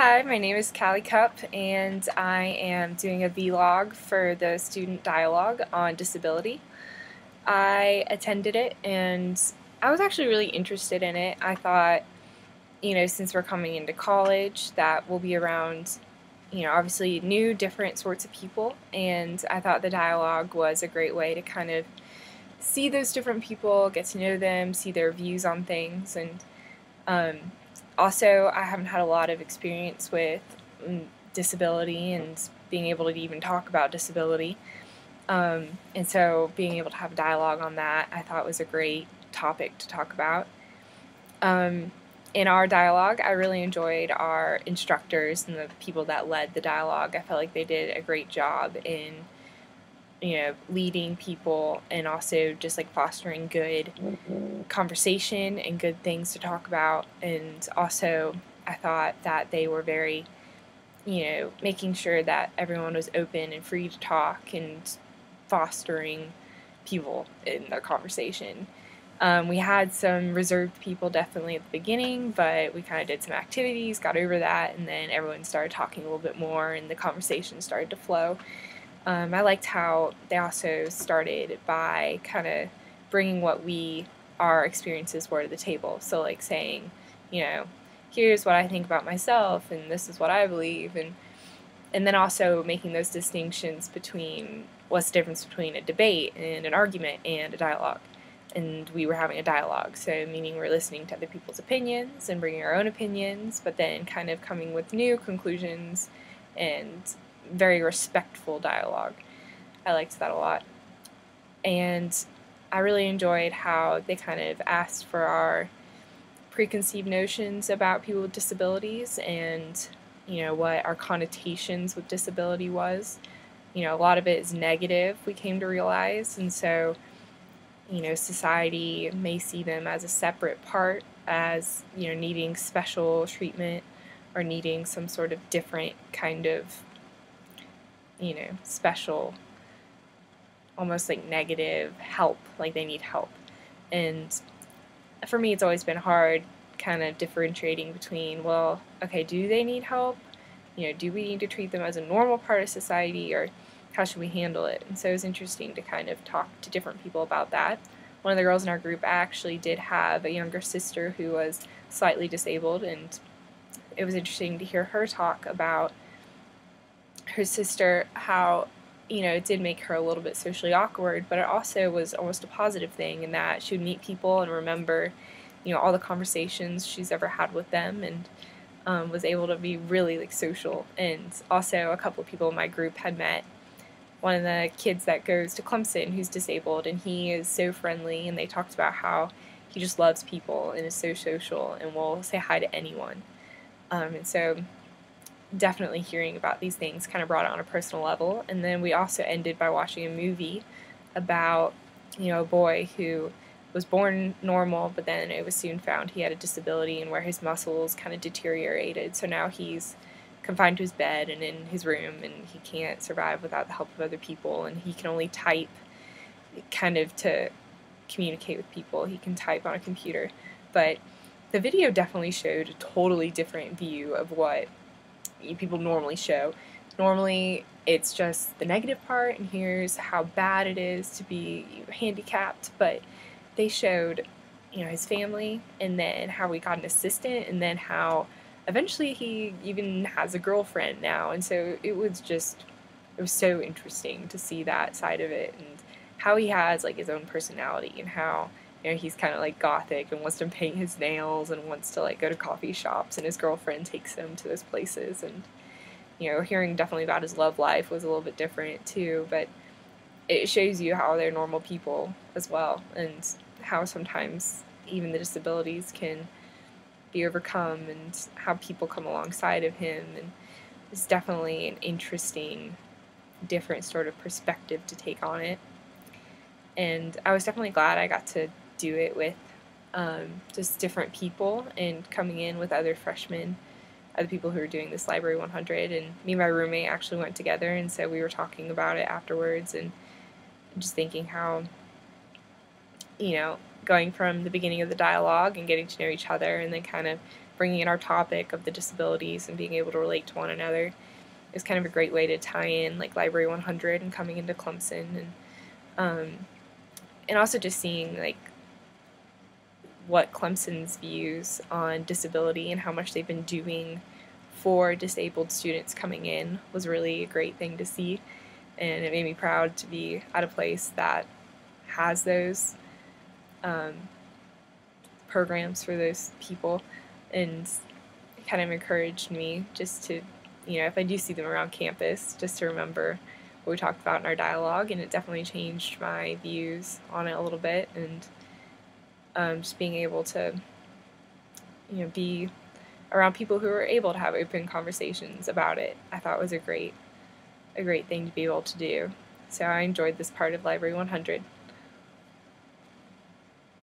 Hi, my name is Callie Cup, and I am doing a vlog for the student dialogue on disability. I attended it, and I was actually really interested in it. I thought, since we're coming into college, that we'll be around, obviously new, different sorts of people, and I thought the dialogue was a great way to kind of see those different people, get to know them, see their views on things, and um, also, I haven't had a lot of experience with disability and being able to even talk about disability. And so being able to have a dialogue on that, I thought was a great topic to talk about. Um, in our dialogue, I really enjoyed our instructors and the people that led the dialogue. I felt like they did a great job in leading people and also just like fostering good conversation and good things to talk about. And also, I thought that they were very, making sure that everyone was open and free to talk and fostering people in their conversation. We had some reserved people definitely at the beginning, but we kind of did some activities, got over that, and then everyone started talking a little bit more and the conversation started to flow. I liked how they also started by kind of bringing what our experiences were to the table. So like saying, here's what I think about myself and this is what I believe, and then also making those distinctions between what's the difference between a debate and an argument and a dialogue. And we were having a dialogue, so meaning we're listening to other people's opinions and bringing our own opinions, but then kind of coming with new conclusions and very respectful dialogue. I liked that a lot. And I really enjoyed how they kind of asked for our preconceived notions about people with disabilities and, what our connotations with disability was. A lot of it is negative, we came to realize, and so, society may see them as a separate part, as, needing special treatment or needing some sort of different kind of, special, almost like negative help, like they need help. And for me, it's always been hard kind of differentiating between, well, okay, do they need help? Do we need to treat them as a normal part of society, or how should we handle it? And so it was interesting to kind of talk to different people about that. One of the girls in our group actually did have a younger sister who was slightly disabled, and it was interesting to hear her talk about her sister, how it did make her a little bit socially awkward, but it also was almost a positive thing in that she would meet people and remember, all the conversations she's ever had with them, and was able to be really like social. And also, a couple of people in my group had met one of the kids that goes to Clemson who's disabled, and he is so friendly, and they talked about how he just loves people and is so social and will say hi to anyone. And so definitely hearing about these things kind of brought it on a personal level. And then we also ended by watching a movie about, a boy who was born normal, but then it was soon found he had a disability and where his muscles kind of deteriorated. So now he's confined to his bed and in his room, and he can't survive without the help of other people, and he can only type kind of to communicate with people. He can type on a computer. But the video definitely showed a totally different view of what people normally show. Normally, it's just the negative part, and here's how bad it is to be handicapped, but they showed, his family, and then how he got an assistant, and then how eventually he even has a girlfriend now, and so it was so interesting to see that side of it, and how he has, like, his own personality, and how, he's kind of like gothic and wants to paint his nails and wants to like go to coffee shops, and his girlfriend takes him to those places. And hearing definitely about his love life was a little bit different too, but it shows you how they're normal people as well, and how sometimes even the disabilities can be overcome, and how people come alongside of him. And it's definitely an interesting, different sort of perspective to take on it. And I was definitely glad I got to do it with just different people, and coming in with other freshmen, other people who were doing this Library 100, and me and my roommate actually went together, and so we were talking about it afterwards, and just thinking how, going from the beginning of the dialogue and getting to know each other, and then kind of bringing in our topic of the disabilities and being able to relate to one another is kind of a great way to tie in like Library 100 and coming into Clemson, and also just seeing like what Clemson's views on disability and how much they've been doing for disabled students coming in was really a great thing to see, and it made me proud to be at a place that has those programs for those people, and it kind of encouraged me just to, if I do see them around campus, just to remember what we talked about in our dialogue, and it definitely changed my views on it a little bit, and just being able to, be around people who are able to have open conversations about it, I thought was a great thing to be able to do. So I enjoyed this part of Library 100.